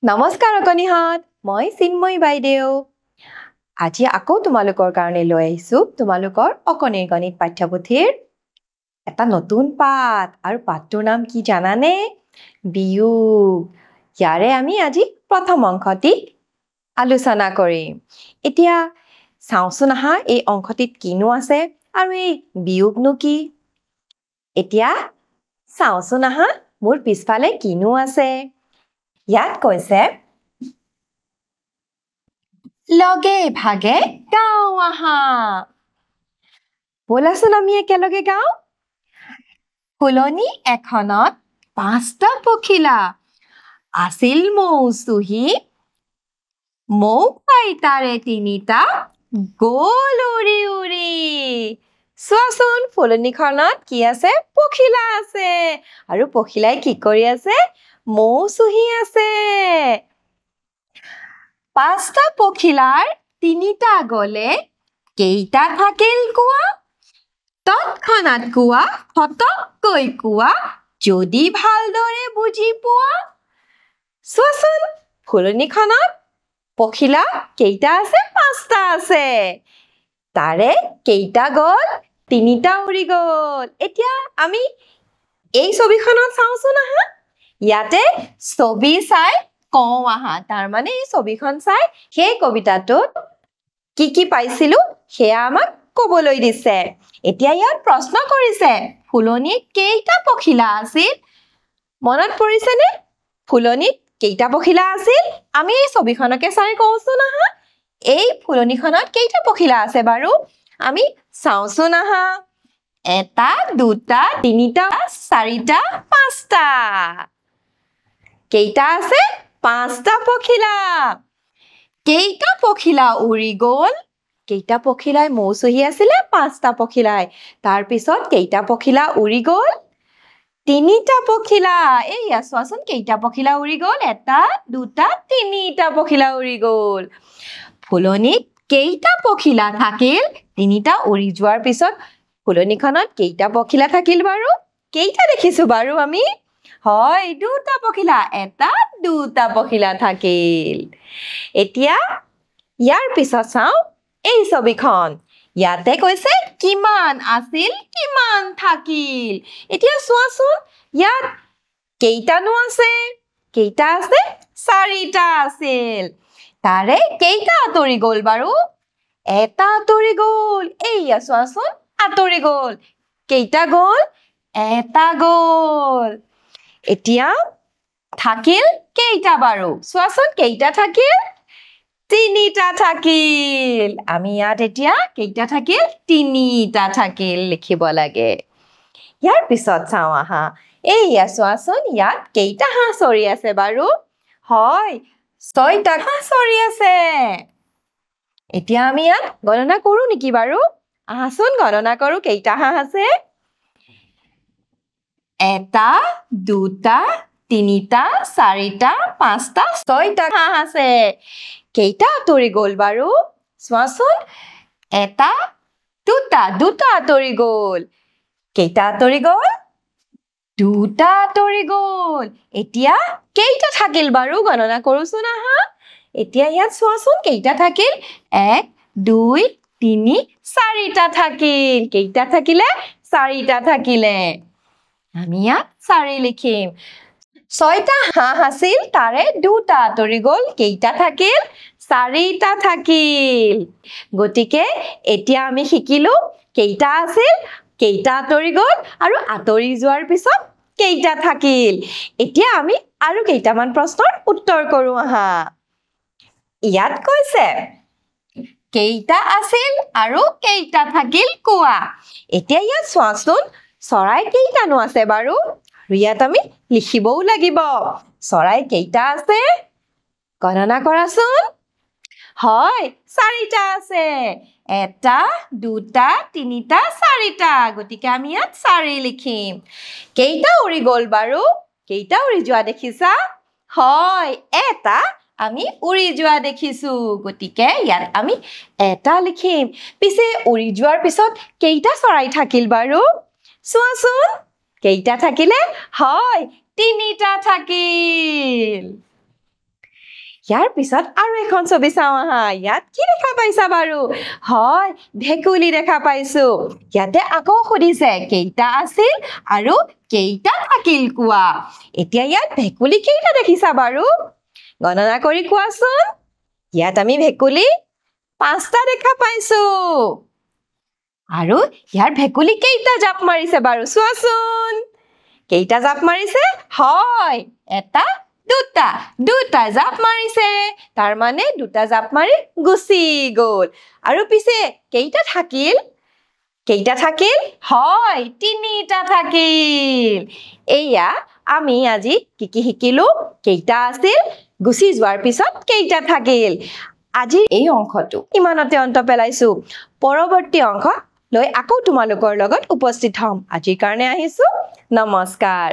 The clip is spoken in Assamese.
নমস্কাৰ অকনিহঁত মই চিন্ময়ী বাইদেউ আজি আকৌ তোমালোকৰ কাৰণে লৈ আহিছো তোমালোকৰ অকনিৰ গণিত পাঠ্যপুথিৰ এটা নতুন পাঠ আৰু পাঠটোৰ নাম কি জানানে বিয়োগ ইয়াৰে আমি আজি প্ৰথম অংশটি আলোচনা কৰিম এতিয়া চাওঁচোন আহা এই অংশটিত কিনো আছে আৰু এই বিয়োগনো কি এতিয়া চাওঁচোন আহা মোৰ পিছফালে কিনো আছে ইয়াত কৈছে লগে ভাগে গাওঁ আহা বলাচোন আমি একেলগে গাওঁ ফুলনি এখনত পাঁচটা পখিলা আছিল মৌচুহী মৌ পাইতাৰে তিনিটা গ'ল উৰি উৰি চোৱাচোন ফুলনিখনত কি আছে পখিলা আছে আৰু পখিলাই কি কৰি আছে মৌচুহী আছে পাঁচটা পখিলাৰ তিনিটা গলে কেইটা থাকিল কোৱা তৎক্ষণাত কোৱা ফটককৈ কোৱা যদি ভালদৰে বুজি পোৱা চোৱাচোন ফুলনিখনত পখিলা কেইটা আছে পাঁচটা আছে তাৰে কেইটা গল তিনিটা উৰি গল এতিয়া আমি এই ছবিখনত চাওঁচোন আহা ইয়াতে ছবি চাই কওঁ আহা তাৰ মানে এই ছবিখন চাই সেই কবিতাটোত কি পাইছিলো সেয়া আমাক ক'বলৈ দিছে এতিয়া ইয়াত প্ৰশ্ন কৰিছে ফুলনিত কেইটা পখিলা আছিল মনত পৰিছেনে ফুলনিত কেইটা পখিলা আছিল আমি এই ছবিখনকে চাই কওঁচোন আহা এই ফুলনিখনত কেইটা পখিলা আছে বাৰু আমি চাওঁচোন আহা এটা দুটা তিনিটা চাৰিটা পাঁচটা কেইটা আছে পাঁচটা পখিলা কেইটা পখিলা উৰি গ'ল কেইটা পখিলাই মৌচুহী আছিলে পাঁচটা পখিলাই তাৰ পিছত কেইটা পখিলা উৰি গ'ল তিনিটা পখিলা এইয়া চোৱাচোন কেইটা পখিলা উৰি গ'ল এটা দুটা তিনিটা পখিলা উৰি গ'ল ফুলনিত কেইটা পখিলা থাকিল তিনিটা উৰি যোৱাৰ পিছত ফুলনিখনত কেইটা পখিলা থাকিল বাৰু কেইটা দেখিছো বাৰু আমি হয় দুটা পখিলা এটা দুটা পখিলা থাকিল এতিয়া ইয়াৰ পিছত চাওঁ এই ছবিখন ইয়াতে কৈছে কিমান আছিল কিমান থাকিল এতিয়া চোৱাচোন ইয়াত কেইটানো আছে কেইটা আছে চাৰিটা আছিল তাৰে কেইটা আঁতৰি গ'ল বাৰু এটা আঁতৰি গ'ল এইয়া চোৱাচোন আঁতৰি গ'ল কেইটা গ'ল এটা গ'ল এতিয়া থাকিল কেইটা বাৰু চোৱাচোন কেইটা থাকিল তিনিটা থাকিল আমি ইয়াত এতিয়া কেইটা থাকিল তিনিটা থাকিল লিখিব লাগে ইয়াৰ পিছত চাওঁ আহা এইয়া চোৱাচোন ইয়াত কেইটা হাঁহ চৰি আছে বাৰু হয় ছয়টা হাঁহ চৰি আছে এতিয়া আমি ইয়াত গণনা কৰো নেকি বাৰু আহাচোন গণনা কৰো কেইটা হাঁহ আছে এটা দুটা তিনিটা চাৰিটা পাঁচটা ছয়টা হাঁহ আছে কেইটা আঁতৰি গ'ল বাৰু চোৱাচোন এটা দুটা আঁতৰি গ'ল কেইটা আঁতৰি গ'ল দুটা আঁতৰি গ'ল এতিয়া কেইটা থাকিল বাৰু গণনা কৰোচোন আহা এতিয়া ইয়াত চোৱাচোন কেইটা থাকিল এক দুই তিনি চাৰিটা থাকিল কেইটা থাকিলে চাৰিটা থাকিলে আমি ইয়াত চাৰি লিখিম ছয়টা হাঁহ আছিল তাৰে দুটা আঁতৰি গ'ল কেইটা থাকিল চাৰিটা থাকিল গতিকে এতিয়া আমি শিকিলো কেইটা আছিল কেইটা আঁতৰি গ'ল আৰু আঁতৰি যোৱাৰ পিছত কেইটা থাকিল এতিয়া আমি আৰু কেইটামান প্ৰশ্নৰ উত্তৰ কৰো আহা ইয়াত কৈছে কেইটা আছিল আৰু কেইটা থাকিল কোৱা এতিয়া ইয়াত চোৱাচোন চৰাই কেইটানো আছে বাৰু আৰু ইয়াত আমি লিখিবও লাগিব চৰাই কেইটা আছে গণনা কৰাচোন হয় চাৰিটা আছে এটা দুটা তিনিটা চাৰিটা গতিকে আমি ইয়াত চাৰি লিখিম কেইটা উৰি গ'ল বাৰু কেইটা উৰি যোৱা দেখিছা হয় এটা আমি উৰি যোৱা দেখিছো গতিকে ইয়াত আমি এটা লিখিম পিছে উৰি যোৱাৰ পিছত কেইটা চৰাই থাকিল বাৰু চোৱাচোন কেইটা থাকিলে হয় তিনিটা থাকিল ইয়াৰ পিছত আৰু এখন ছবি চাওঁ আহা ইয়াত কি দেখা পাইছা বাৰু হয় ভেকুলী দেখা পাইছো ইয়াতে আকৌ সুধিছে কেইটা আছিল আৰু কেইটা থাকিল কোৱা এতিয়া ইয়াত ভেকুলী কেইটা দেখিছা বাৰু গণনা কৰি কোৱাচোন ইয়াত আমি ভেকুলী 5টা দেখা পাইছো আৰু ইয়াৰ ভেকুলী কেইটা জাপ মাৰিছে বাৰু চোৱাচোন কেইটা জাপ মাৰিছে হয় এটা দুটা জাপ মাৰিছে তাৰ মানে দুটা জাপ মাৰি গুচি গ'ল আৰু পিছে কেইটা থাকিল হয় 3টা থাকিল এয়া আমি আজি কি শিকিলো কেইটা আছিল গুচি যোৱাৰ পিছত কেইটা থাকিল আজি এই অংশটো ইমানতে অন্ত পেলাইছো পৰৱৰ্তী অংশ লৈ আকৌ তোমালোকৰ লগত উপস্থিত হ'ম আজিৰ কাৰণে আহিছো নমস্কাৰ